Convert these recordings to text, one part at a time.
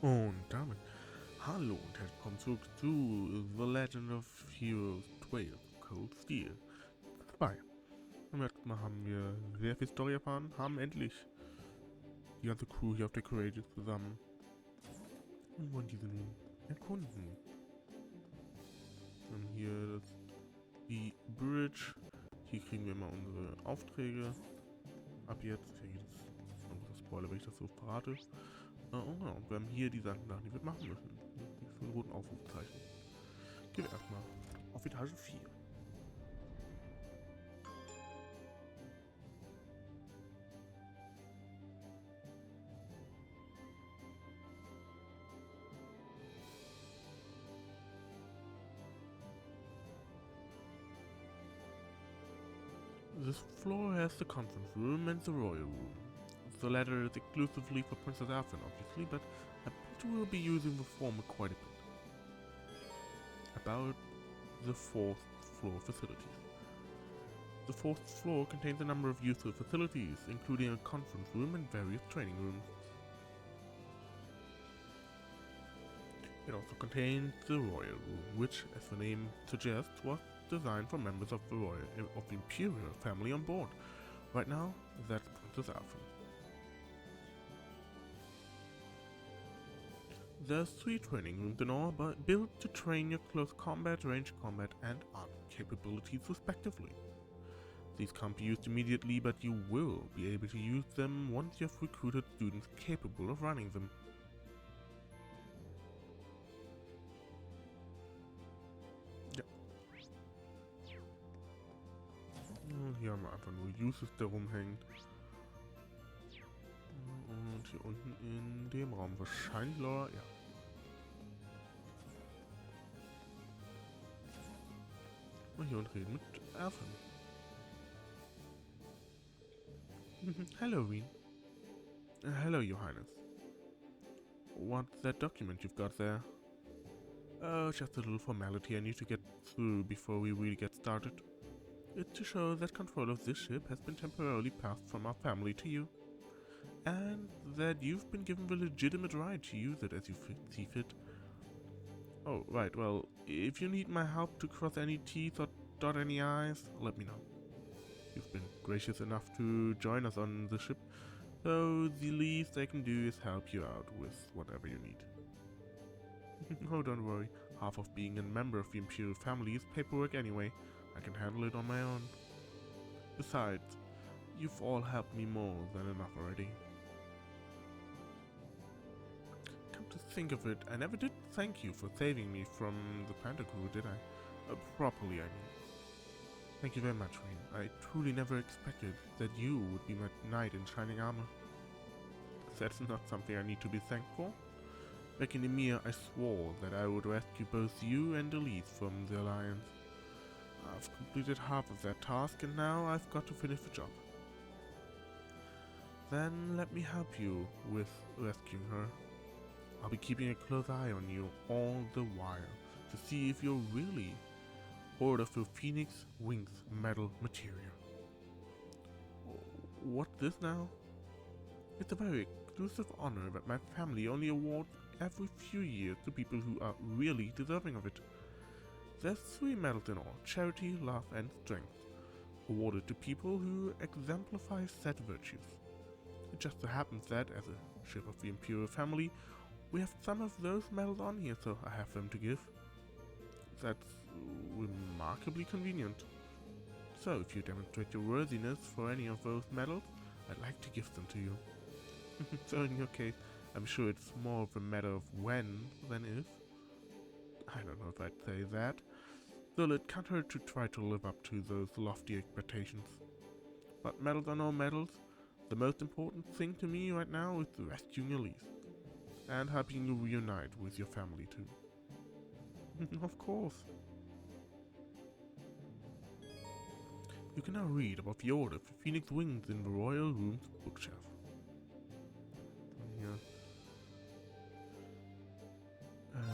Und damit hallo und herzlich willkommen zurück zu The Legend of Heroes 12 Cold Steel 2. Beim letzten Mal haben wir sehr viel Story erfahren, haben endlich die ganze Crew hier auf der Courageous zusammen und wollen diese nun erkunden. Und hier die Bridge. Hier kriegen wir immer unsere Aufträge. Ab jetzt, hier geht es, ein großer Spoiler, wenn ich das so verrate. Und genau, wir haben hier die Sachen, die wir machen müssen. Mit so einem roten Aufrufzeichen. Gehen wir erstmal auf Etage 4. This floor has the conference room and the royal room. The latter is exclusively for Princess Alphen, obviously, but I bet we'll be using the former quite a bit. About the fourth floor facilities. The fourth floor contains a number of useful facilities, including a conference room and various training rooms. It also contains the royal room, which, as the name suggests, was designed for members of the imperial family on board. Right now, that's Princess Alphen. There's 3 training rooms in all, but built to train your close combat, range combat, and arc capabilities respectively. These can't be used immediately, but you will be able to use them once you have recruited students capable of running them. Ja. Hier haben wir einfach nur Uses, der rumhängt. Und hier unten in dem Raum wahrscheinlich Laura, ja. Und hier unten reden mit Alphen. Hello, Rean. Hello, Your Highness. What's that document you've got there? Oh, just a little formality I need to get through before we really get started. It's to show that control of this ship has been temporarily passed from our family to you. And that you've been given the legitimate right to use it as you see fit. Oh, right, well, if you need my help to cross any T's or dot any I's, let me know. You've been gracious enough to join us on the ship, so the least I can do is help you out with whatever you need. Oh, don't worry, half of being a member of the Imperial family is paperwork anyway. I can handle it on my own. Besides, you've all helped me more than enough already. Come to think of it, I never did thank you for saving me from the Panther crew, did I? Properly, I mean. Thank you very much, Rean. I truly never expected that you would be my knight in shining armor. That's not something I need to be thanked for. Back in Ymir, I swore that I would rescue both you and Elise from the Alliance. I've completed half of that task, and now I've got to finish the job. Then let me help you with rescuing her. I'll be keeping a close eye on you all the while to see if you're really Order for Phoenix Wings Medal material. What's this now? It's a very exclusive honor that my family only awards every few years to people who are really deserving of it. There's 3 medals in all: charity, love, and strength, awarded to people who exemplify said virtues. It just so happens that, as a ship of the Imperial family, we have some of those medals on here, so I have them to give. That's remarkably convenient. So, if you demonstrate your worthiness for any of those medals, I'd like to give them to you. So in your case, I'm sure it's more of a matter of when than if. I don't know if I'd say that. Still, it can't hurt to try to live up to those lofty expectations. But medals or no medals, the most important thing to me right now is rescuing Elise. And helping you reunite with your family too. Of course. You can now read about the Order for Phoenix Wings in the Royal Room's bookshelf. Here.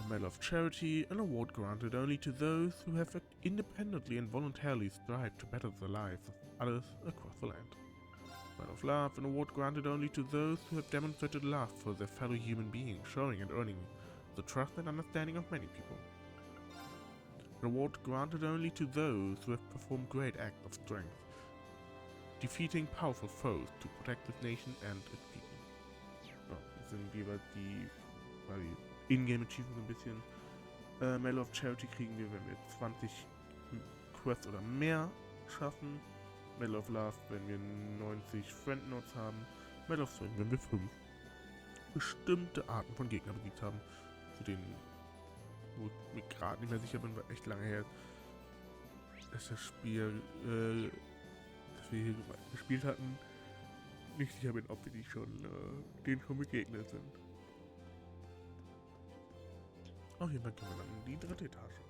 Medal of Charity, an award granted only to those who have independently and voluntarily strived to better the lives of others across the land. Medal of Love, an award granted only to those who have demonstrated love for their fellow human beings, showing and earning the trust and understanding of many people. An award granted only to those who have performed great acts of strength, defeating powerful foes to protect this nation and its people. Ja, das sind jeweils die In-Game-Achievements ein bisschen. Medal of Charity kriegen wir, wenn wir 20 Quests oder mehr schaffen. Medal of Love, wenn wir 90 Friend Notes haben. Medal of Strength, wenn wir 5 bestimmte Arten von Gegnern besiegt haben. Zu denen, wo ich mir gerade nicht mehr sicher bin, weil echt lange her ist das Spiel, das wir hier gespielt hatten, nicht sicher bin, ob wir denen schon begegnet sind. Auf jeden Fall gehen wir dann in die 3. Etage.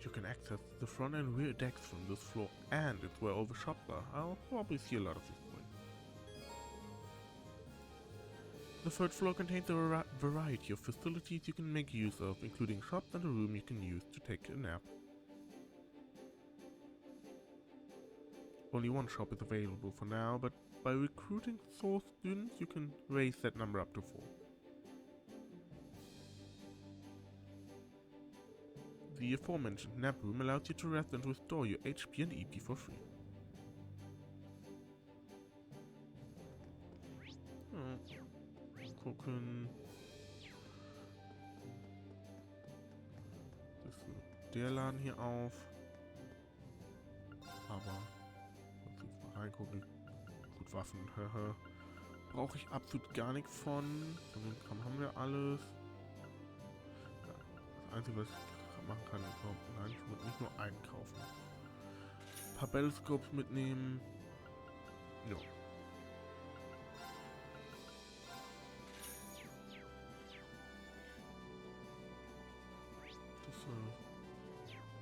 You can access the front and rear decks from this floor, and it's where all the shops are. I'll probably see a lot of this point. The 3rd floor contains a variety of facilities you can make use of, including shops and a room you can use to take a nap. Only 1 shop is available for now, but by recruiting source students you can raise that number up to 4. The aforementioned nap room allows you to rest and restore your HP and EP for free. Gucken. Das ist der Laden hier auf. Aber lass uns mal reingucken. Gut, Waffen. Brauche ich absolut gar nichts von. Von dem Kram haben wir alles. Ja, das Einzige, was ich machen kann, nein, ich muss nicht nur einkaufen. Ein paar Battlescopes mitnehmen. Ja.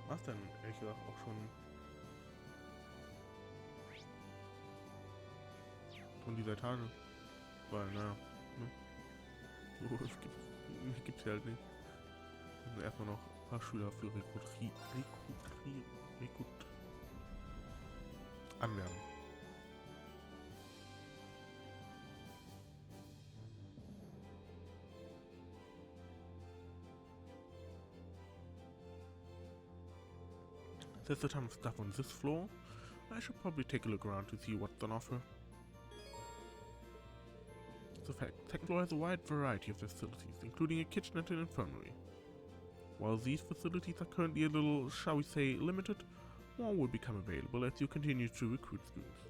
Was denn? Ehrlich gesagt auch schon von dieser Etage. Weil, naja, ne? So, es gibt's ja halt nicht. Wir müssen erstmal noch ein paar Schüler für anlernen. There's a ton of stuff on this floor. I should probably take a look around to see what's on offer. The second floor has a wide variety of facilities, including a kitchenette and infirmary. While these facilities are currently a little, shall we say, limited, more will become available as you continue to recruit students.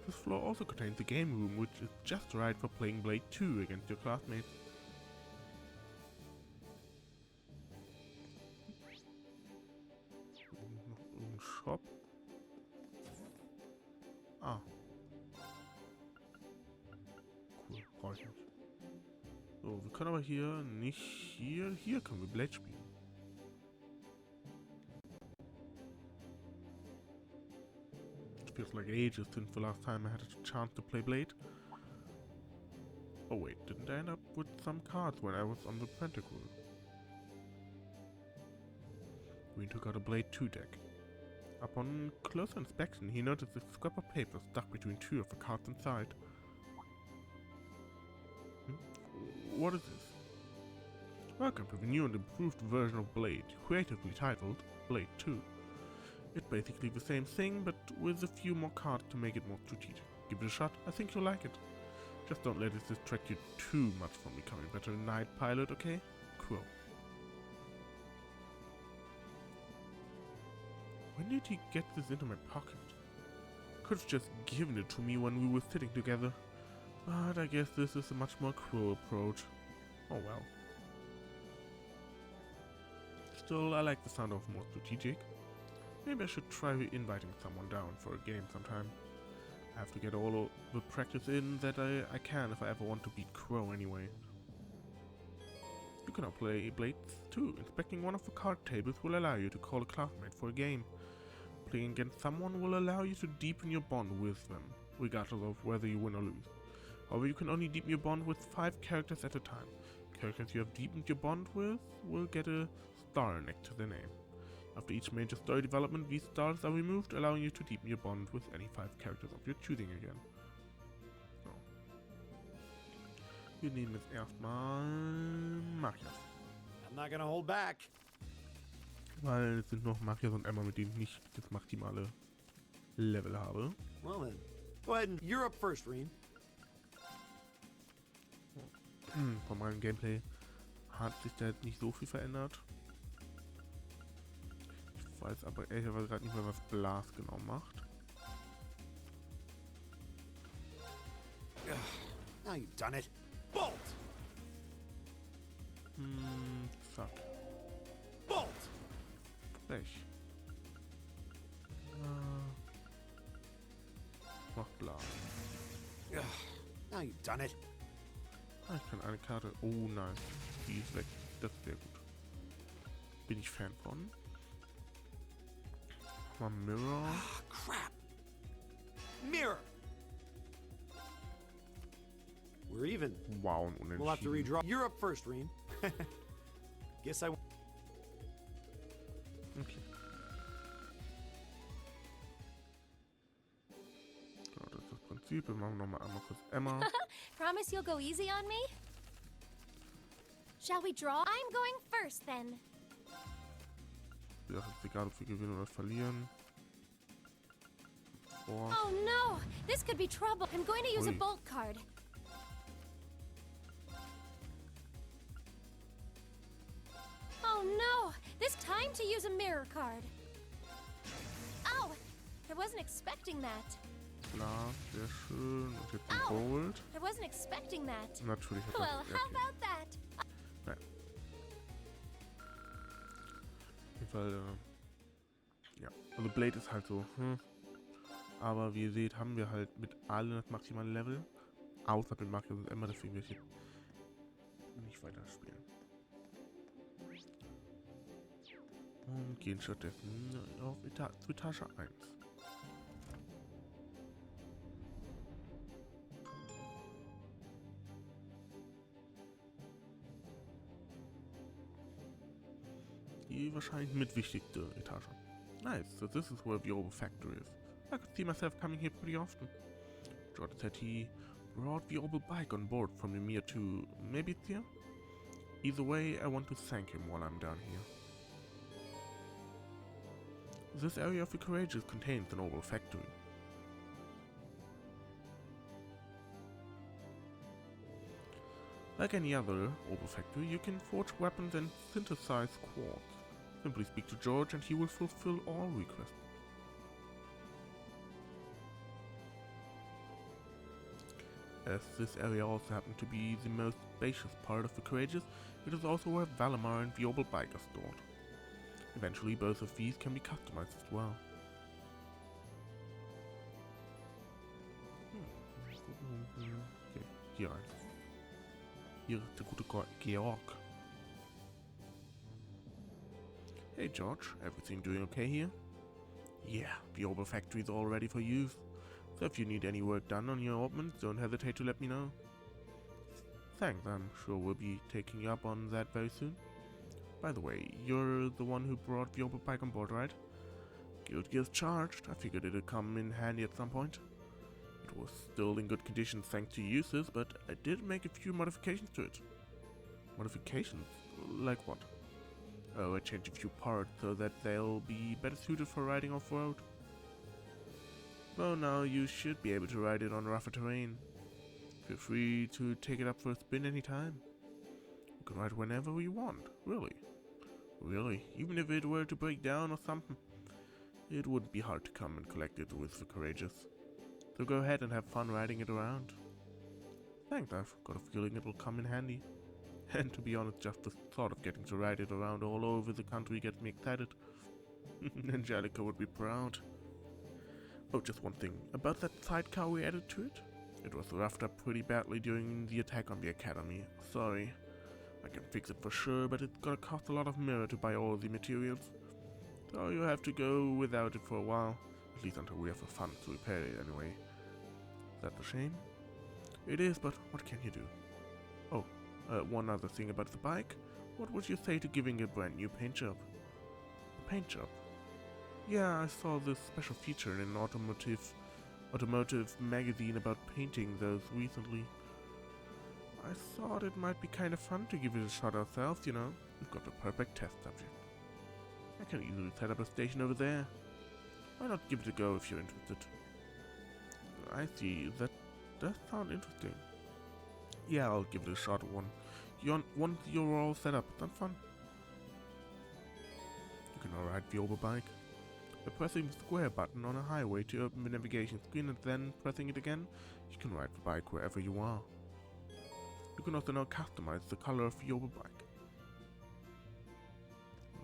This floor also contains a game room, which is just right for playing Blade 2 against your classmates. Shop. Ah. Cool, brauche ich nicht. So, wir können aber hier nicht hier können wir Blade spielen. It feels like ages since the last time I had a chance to play Blade. Oh wait, didn't I end up with some cards when I was on the Pentacle? We took out a Blade 2 deck. Upon closer inspection, he noticed a scrap of paper stuck between 2 of the cards inside. What is this? Welcome to the new and improved version of Blade, creatively titled Blade 2. It's basically the same thing, but with a few more cards to make it more strategic. Give it a shot, I think you'll like it. Just don't let it distract you too much from becoming a better night pilot, okay? Cool. When did he get this into my pocket? Could have just given it to me when we were sitting together. But I guess this is a much more cruel approach. Oh well. Still, I like the sound of more strategic. Maybe I should try inviting someone down for a game sometime. I have to get all of the practice in that I can if I ever want to beat Crow anyway. You can now play Blades 2. Inspecting one of the card tables will allow you to call a classmate for a game. Playing against someone will allow you to deepen your bond with them, regardless of whether you win or lose. However, you can only deepen your bond with 5 characters at a time. Characters you have deepened your bond with will get a star next to their name. After each major story development, these stars are removed, allowing you to deepen your bond with any 5 characters of your choosing again. So. Wir nehmen jetzt erstmal Magias. I'm not gonna hold back. Weil es sind noch Magias und Emma, mit denen ich nicht das maximale Level habe. Well then, go ahead and you're up first, Rean. Von meinem Gameplay hat sich da jetzt nicht so viel verändert. Ich weiß aber ehrlicherweise gerade nicht mehr, was Blas genau macht. Now you've done it. Bolt! Zack. Bolt! Frech. Macht Blas. Now you've done it. Ah, ich kann eine Karte. Oh nein. Die ist weg. Das ist sehr gut. Bin ich Fan von. Mal Mirror. Ah, crap. Mirror. We're even. Wow, und unentschieden. We'll have to redraw. You're up first, Rean. Guess I. Okay. Genau, das ist das Prinzip. Wir machen nochmal einmal kurz Emma. Promise you'll go easy on me? Shall we draw? I'm going first then. Ja, ist egal, ob wir gewinnen oder verlieren. Oh. Oh no! This could be trouble. I'm going to use a Ui. bolt card. Oh no! This time to use a mirror card. Ow! I wasn't expecting that. Klar, sehr schön. Und jetzt ein Ow! Gold. I wasn't expecting that. Natürlich hat Well, das. Ja, how okay. about that? Nein. Auf jeden Fall, ja. Also Blade ist halt so, Aber wie ihr seht, haben wir halt mit allen das maximale Level. Außer mit Magias und Emma, deswegen will ich jetzt nicht weiter spielen. Und gehen stattdessen auf zu Etage 1. Die wahrscheinlich mitwichtigste Etage. Nice, so this is where the old factory is. I could see myself coming here pretty often. George said he brought the old bike on board from Ymir to... maybe it's here? Either way, I want to thank him while I'm down here. This area of the Courageous contains an oval factory. Like any other oval factory, you can forge weapons and synthesize quartz. Simply speak to George and he will fulfill all requests. As this area also happened to be the most spacious part of the Courageous, it is also where Valimar and the Oval Bike are stored. Eventually, both of these can be customized as well. Okay, hier eins. Hier ist der gute Georg. Hey George, everything doing okay here? Yeah, the Oval Factory is all ready for use. So if you need any work done on your orbment, don't hesitate to let me know. Thanks, I'm sure we'll be taking you up on that very soon. By the way, you're the one who brought the Oval Bike on board, right? Guilty as charged. I figured it'd come in handy at some point. It was still in good condition thanks to uses, but I did make a few modifications to it. Modifications? Like what? Oh, I changed a few parts so that they'll be better suited for riding off-road. Well, now you should be able to ride it on rougher terrain. Feel free to take it up for a spin anytime. You can ride whenever you want, really. Really, even if it were to break down or something. It wouldn't be hard to come and collect it with the Courageous. So go ahead and have fun riding it around. Thanks, I've got a feeling it will come in handy. And to be honest, just the thought of getting to ride it around all over the country gets me excited. Angelica would be proud. Oh, just one thing. About that sidecar we added to it? It was roughed up pretty badly during the attack on the academy. Sorry. I can fix it for sure, but it's gonna cost a lot of mirror to buy all the materials. So you have to go without it for a while, at least until we have the funds to repair it anyway. Is that a shame? It is, but what can you do? Oh, one other thing about the bike. What would you say to giving it a brand new paint job? A paint job? Yeah, I saw this special feature in an automotive magazine about painting those recently. I thought it might be kind of fun to give it a shot ourselves, you know. We've got the perfect test subject. I can easily set up a station over there. Why not give it a go if you're interested? I see, that does sound interesting. Yeah, I'll give it a shot once you're all set up. That's fun. You can now ride the overbike by pressing the square button on a highway to open the navigation screen and then pressing it again. You can ride the bike wherever you are. You can also now customize the color of the overbike.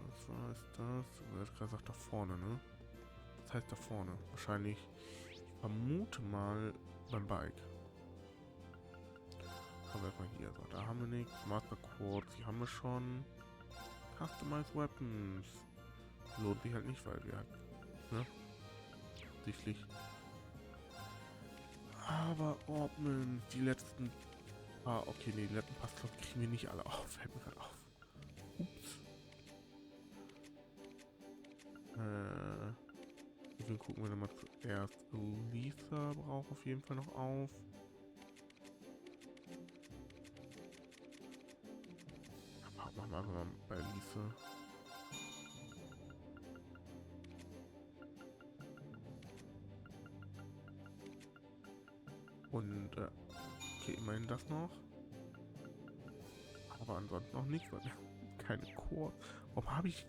Was war ist das? Du hast gerade gesagt da vorne, ne? Was heißt da vorne? Wahrscheinlich, ich vermute mal beim Bike. Haben wir erstmal hier. So, da haben wir nichts. Master Quartz, die haben wir schon. Customized Weapons. Lohnt sich halt nicht, weil wir halt, ne? Sichtlich. Aber ordnen die letzten. Ah, okay, nee, die letzten Passport kriegen wir nicht alle auf. Fällt mir gerade auf. Ups. Deswegen gucken wir dann mal zuerst. Lisa braucht auf jeden Fall noch auf. Machen wir einfach mal bei Lisa. Und, okay, immerhin das noch. Aber ansonsten noch nicht, weil wir keine Quartz. Warum habe ich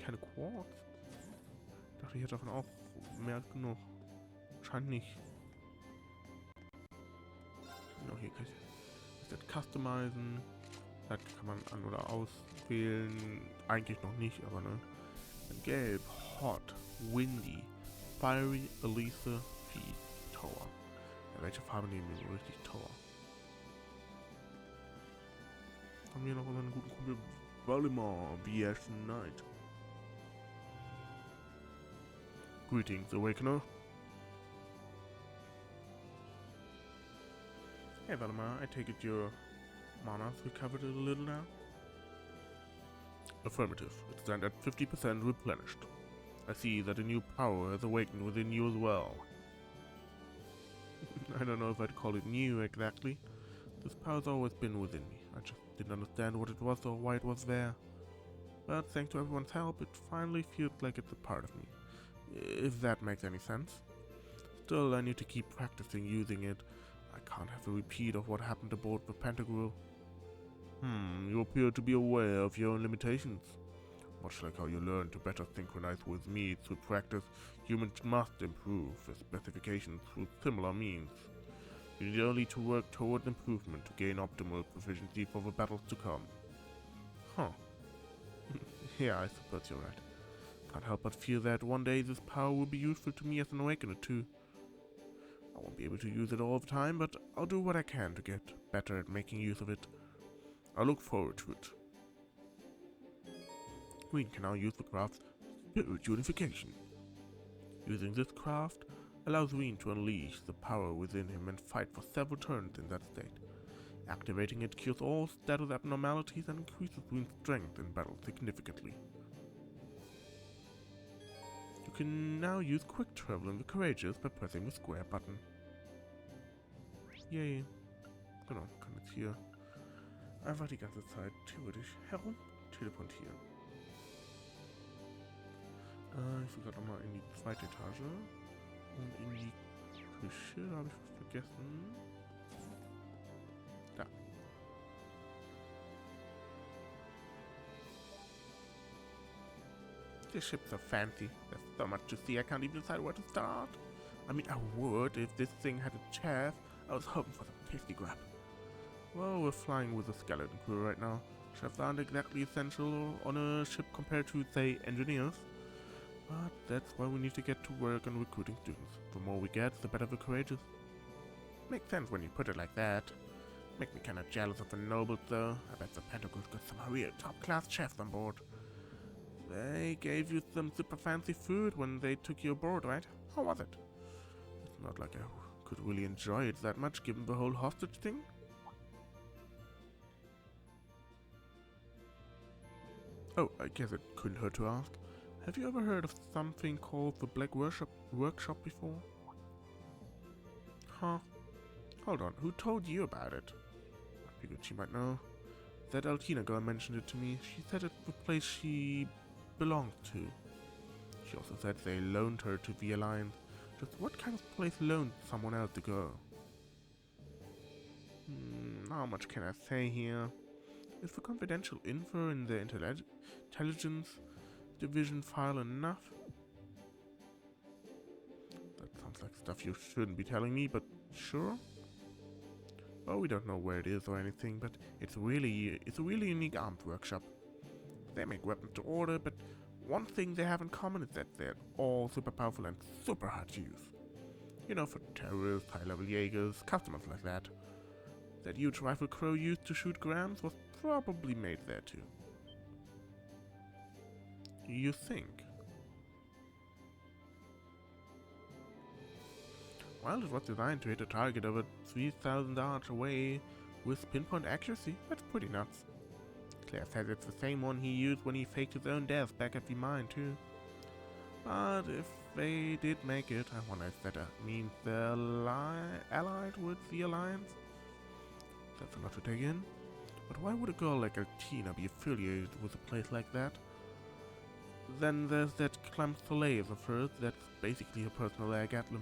keine Quartz? Ich dachte, ich hätte davon auch mehr als genug. Scheint nicht. Genau, hier kann ich das customizen. Das kann man an- oder auswählen. Eigentlich noch nicht, aber ne. Gelb, Hot, Windy, Fiery, Elise, Feed, Tower. Ja, welche Farbe nehmen wir so richtig? Tower. Haben wir noch unseren guten Kumpel Valimar, VS Knight. Greetings, Awakener. Hey Valimar, I take it your mana's recovered a little now? Affirmative. It stands at 50% replenished. I see that a new power has awakened within you as well. I don't know if I'd call it new exactly. This power's always been within me. I just didn't understand what it was or why it was there. But thanks to everyone's help, it finally feels like it's a part of me. If that makes any sense. Still, I need to keep practicing using it. I can't have a repeat of what happened aboard the Pantagruel. You appear to be aware of your own limitations. Much like how you learn to better synchronize with me through practice, humans must improve the specifications through similar means. You need only to work toward improvement to gain optimal proficiency for the battles to come. Huh. Yeah, I suppose you're right. Can't help but feel that one day this power will be useful to me as an awakener too. I won't be able to use it all the time, but I'll do what I can to get better at making use of it. I look forward to it. Rean can now use the craft's spirit unification. Using this craft allows Rean to unleash the power within him and fight for several turns in that state. Activating it cures all status abnormalities and increases Rean's strength in battle significantly. You can now use quick travel in the Courageous by pressing the square button. Yay. Genau, kann jetzt hier einfach die ganze Zeit theoretisch herum teleportieren. Ich will gerade nochmal in die zweite Etage und in die Küche, da habe ich was vergessen. Da. The ships are fancy. There's so much to see I can't even decide where to start. I mean, I would if this thing had a chair. I was hoping for some tasty grab. Well, we're flying with a skeleton crew right now. Chefs aren't exactly essential on a ship compared to, say, engineers. But that's why we need to get to work on recruiting students. The more we get, the better the courageous. Makes sense when you put it like that. Make me kinda jealous of the nobles, though. I bet the Pentacles got some real top-class chefs on board. They gave you some super fancy food when they took you aboard, right? How was it? It's not like I could really enjoy it that much, given the whole hostage thing. Oh, I guess it couldn't hurt to ask. Have you ever heard of something called the Black Workshop before? Huh? Hold on, who told you about it? I figured she might know. That Altina girl mentioned it to me. She said it's the place she belonged to. She also said they loaned her to the Alliance. Just what kind of place loaned someone else to go? How much can I say here? Is the confidential info in the intelligence division file enough? That sounds like stuff you shouldn't be telling me, but sure. Well, we don't know where it is or anything, but it's a really unique arms workshop. They make weapons to order, but one thing they have in common is that they're all super powerful and super hard to use. You know, for terrorists, high-level Jaegers, customers like that. That huge rifle Crow used to shoot Grams was probably made there too. You think? Well, it was designed to hit a target over 3,000 yards away with pinpoint accuracy. That's pretty nuts. Claire says it's the same one he used when he faked his own death back at the mine too. But if they did make it, I wonder if that means they're allied with the Alliance? That's a lot to take in. But why would a girl like Altina be affiliated with a place like that? Then there's that Clam Soleil of hers that's basically her personal air Gatlin.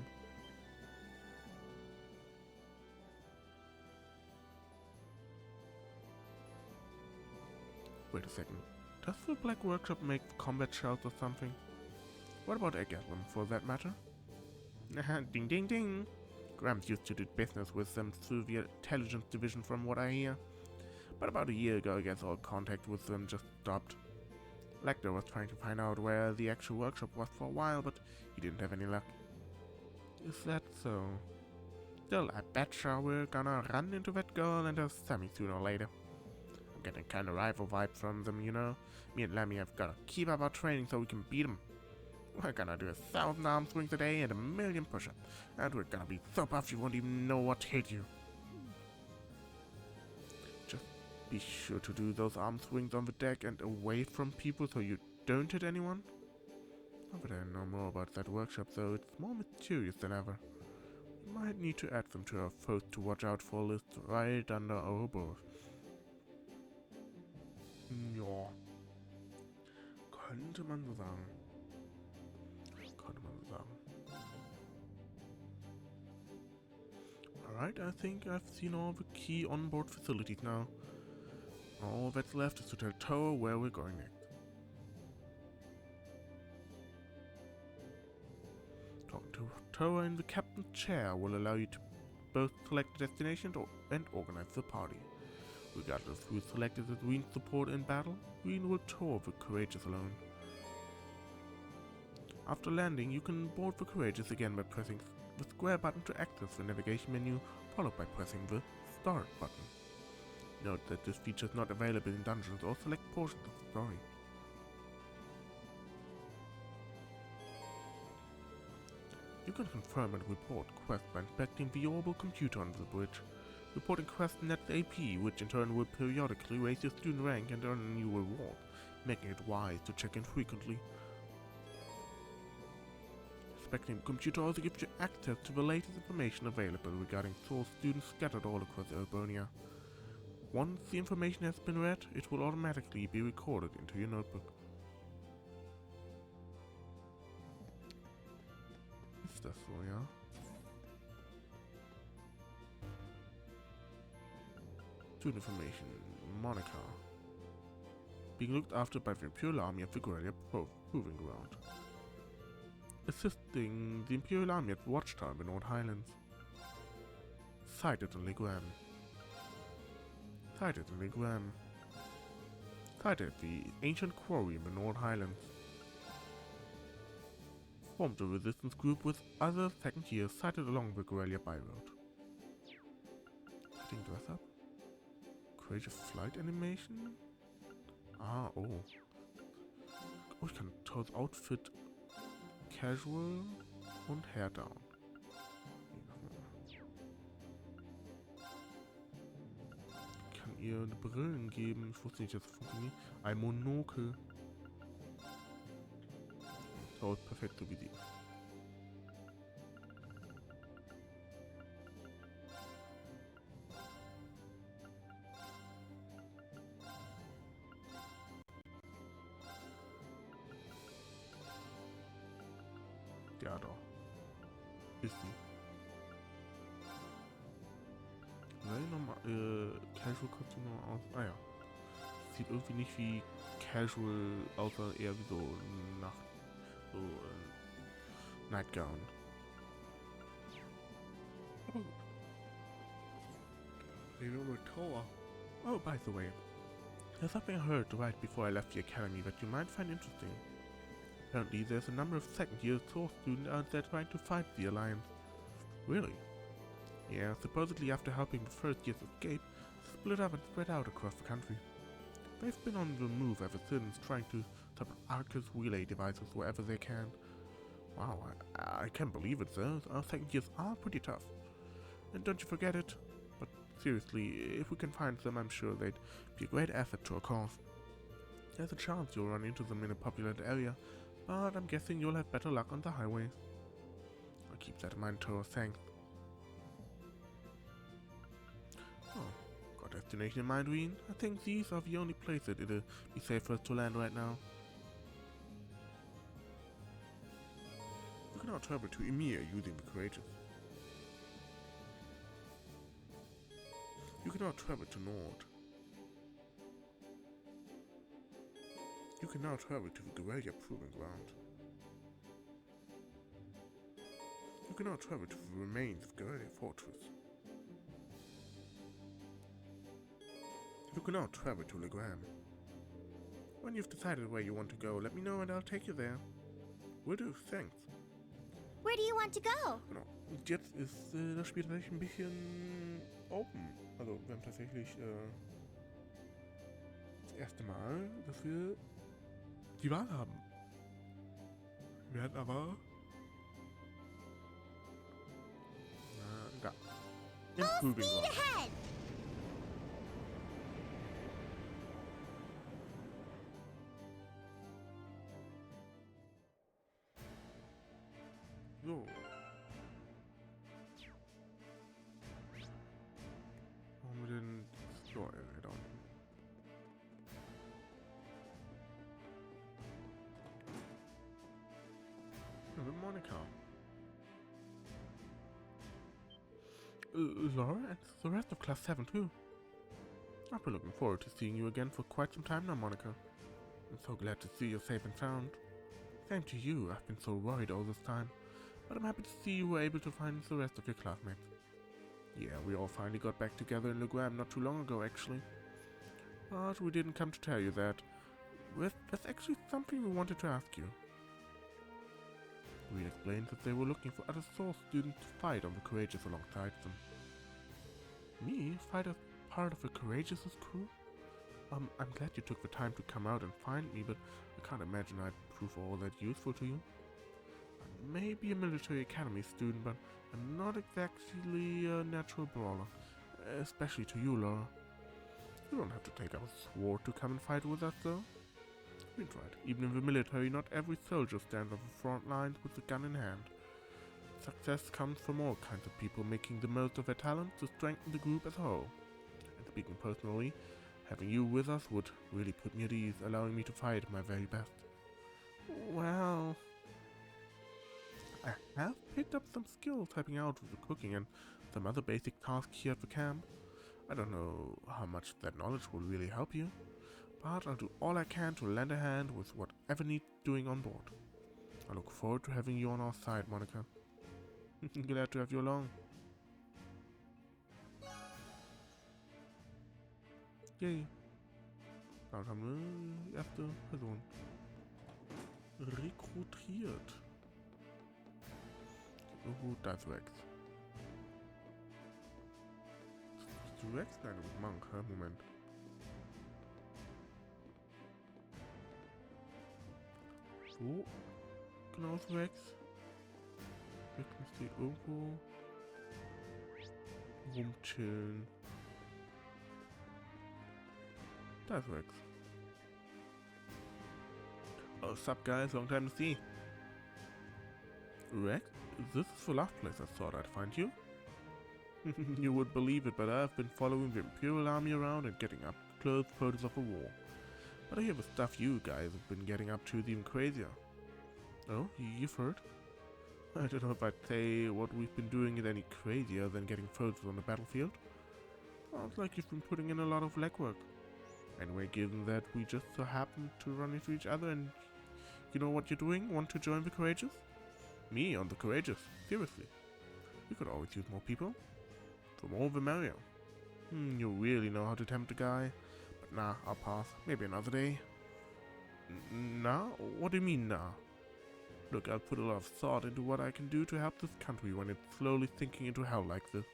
Wait a second. Does the Black Workshop make combat shells or something? What about air Gatlin, for that matter? Ding ding ding! Grams used to do business with them through the intelligence division from what I hear. But about a year ago, I guess all contact with them just stopped. Lecter was trying to find out where the actual workshop was for a while, but he didn't have any luck. Is that so? Still, I betcha we're gonna run into that girl and her Sammy sooner or later. I'm getting kinda rival vibe from them, you know? Me and Lemmy have gotta keep up our training so we can beat them. We're gonna do 1,000 arm swings a day and 1,000,000 push-ups. And we're gonna be so buff you won't even know what hit you. Just be sure to do those arm swings on the deck and away from people so you don't hit anyone. Not that I know more about that workshop though, it's more mysterious than ever. We might need to add them to our foes to watch out for list right under our board. Ja. Könnte man so sagen. Alright, I think I've seen all the key onboard facilities now. All that's left is to tell Toa where we're going next. Talking to Toa in the captain's chair will allow you to both select a destination and organize the party. Regardless of who is selected as Rean's support in battle, Rean will tour the Courageous alone. After landing, you can board the Courageous again by pressing the square button to access the navigation menu, followed by pressing the Start button. Note that this feature is not available in dungeons or select portions of the story. You can confirm and report quests by inspecting the orbital computer on the bridge. Reporting quests nets AP, which in turn will periodically raise your student rank and earn a new reward, making it wise to check in frequently. Inspecting the computer also gives you access to the latest information available regarding source students scattered all across Erebonias. Once the information has been read, it will automatically be recorded into your notebook. Ist das so, ja? Student information. Monica. Being looked after by the Imperial Army at the Guerrilla Proving Ground. Assisting the Imperial Army at Watchtower in the North Highlands. Sighted in Leguan. Sighted in Leguan. Sighted at the ancient quarry in the North Highlands. Formed a resistance group with other second years sighted along the Guerrilla Byroad. Setting dress up. Creative Flight Animation? Ah, oh. Oh, ich kann Toes Outfit Casual und Hair Down. Ich kann ihr Brillen geben. Ich wusste nicht, dass das funktioniert. Ein Monokel. So, perfekt, so wie sie ist. Ja, doch. Ist sie. Nein, nochmal, Casual Kostüm aus. Ah ja. Sieht irgendwie nicht wie Casual, außer eher wie so nach so Nightgown. Aber gut. Tower. Oh, by the way, there's something I heard right before I left the academy that you might find interesting. Apparently, there's a number of second-year source students out there trying to fight the Alliance. Really? Yeah, supposedly after helping the first years escape, they split up and spread out across the country. They've been on the move ever since, trying to stop Arcus relay devices wherever they can. Wow, I can't believe it, though. Our second years are pretty tough. And don't you forget it. But seriously, if we can find them, I'm sure they'd be a great asset to our cause. There's a chance you'll run into them in a populated area, but I'm guessing you'll have better luck on the highways. I'll keep that in mind, Toro. Thanks. Oh, got a destination in mind, Rean? I think these are the only places it'll be safe for us to land right now. You can now travel to Ymir using the courageous. You can now travel to Nord. You can now travel to the Guerrilla Proving Ground. You can now travel to the remains of Guerrilla Fortress. You can now travel to Legram. When you've decided where you want to go, let me know and I'll take you there. Will do, thanks. Where do you want to go? Genau. Und jetzt ist das Spiel tatsächlich ein bisschen open. Also wir haben tatsächlich das erste Mal, dass wir die Wahl haben. Wir werden aber da. Improving Speed ahead! So. Machen wir den Store Area da unten. Ja, mit Monika. Laura and the rest of Class 7 too. I've been looking forward to seeing you again for quite some time now, Monica. I'm so glad to see you're safe and sound. Same to you, I've been so worried all this time. But I'm happy to see you were able to find the rest of your classmates. Yeah, we all finally got back together in Legram not too long ago, actually. But we didn't come to tell you that. There's actually something we wanted to ask you. Rean explained that they were looking for other source students to fight on the Courageous alongside them. Me? Fight as part of the Courageous' crew? I'm glad you took the time to come out and find me, but I can't imagine I'd prove all that useful to you. I may be a military academy student, but I'm not exactly a natural brawler. Especially to you, Laura. You don't have to take out a sword to come and fight with us, though. We tried. Even in the military, not every soldier stands on the front lines with a gun in hand. Success comes from all kinds of people making the most of their talents to strengthen the group as a whole. And speaking personally, having you with us would really put me at ease, allowing me to fight my very best. Well, I have picked up some skills helping out with the cooking and some other basic tasks here at the camp. I don't know how much that knowledge will really help you, but I'll do all I can to lend a hand with whatever needs doing on board. I look forward to having you on our side, Monica. Glad to have you along. Yay. Dann haben wir die erste Person rekrutiert. Oh, da ist Rex. Ist du Rex? Nein, du bist Monk, hä? Moment. Wo genau ist Rex? Rex müsste hier irgendwo rumchillen. Da ist Rex. Oh, sup guys, long time to see. Rex, this is the last place I thought I'd find you. You would believe it, but I've been following the Imperial Army around and getting up close photos of the war. But I hear the stuff you guys have been getting up to is even crazier. Oh, you've heard? I don't know if I'd say what we've been doing is any crazier than getting photos on the battlefield. Sounds like you've been putting in a lot of legwork. Anyway, given that we just so happen to run into each other and you know what you're doing, want to join the Courageous? Me on the Courageous, seriously. We could always use more people. The more the merrier. You really know how to tempt a guy. But nah, I'll pass. Maybe another day. Nah? What do you mean, nah? Look, I've put a lot of thought into what I can do to help this country when it's slowly sinking into hell like this.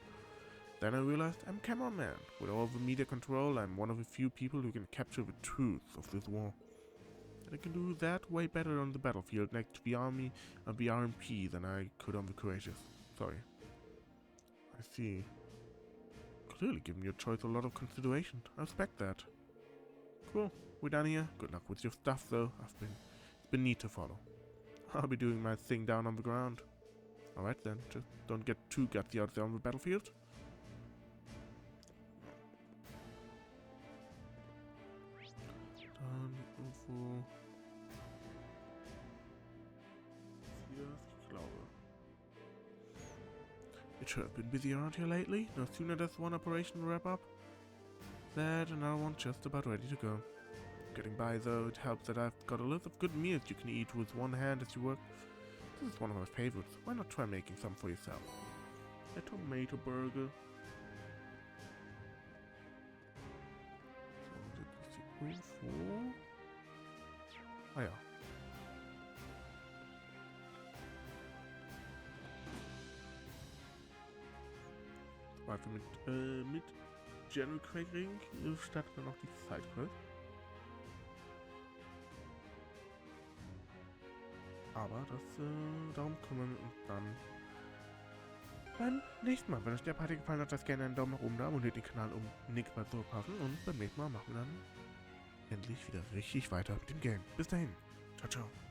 Then I realized I'm cameraman. With all the media control, I'm one of the few people who can capture the truth of this war. And I can do that way better on the battlefield next to the army and the RMP than I could on the Courageous. Sorry. I see. Clearly giving your choice a lot of consideration. I respect that. Cool. We're done here. Good luck with your stuff, though. It's been neat to follow. I'll be doing my thing down on the ground. Alright then, just don't get too gutsy out there on the battlefield. Dann irgendwo... Hier, ich glaube. It sure have been busy around here lately. No sooner does one operation wrap up, that another one just about ready to go. Getting by though, it helps that I've got a list of good meals you can eat with one hand as you work. This is one of my favorites. Why not try making some for yourself? A tomato burger. So, das ist die Info. Ah ja. Warte, mit General Craig Ring starten wir noch die Sidequest. Aber darum kümmern wir uns dann beim nächsten Mal. Wenn euch der Party gefallen hat, lasst gerne einen Daumen nach oben da, abonniert den Kanal, um nichts mehr zu verpassen. Und beim nächsten Mal machen wir dann endlich wieder richtig weiter mit dem Game. Bis dahin. Ciao, ciao.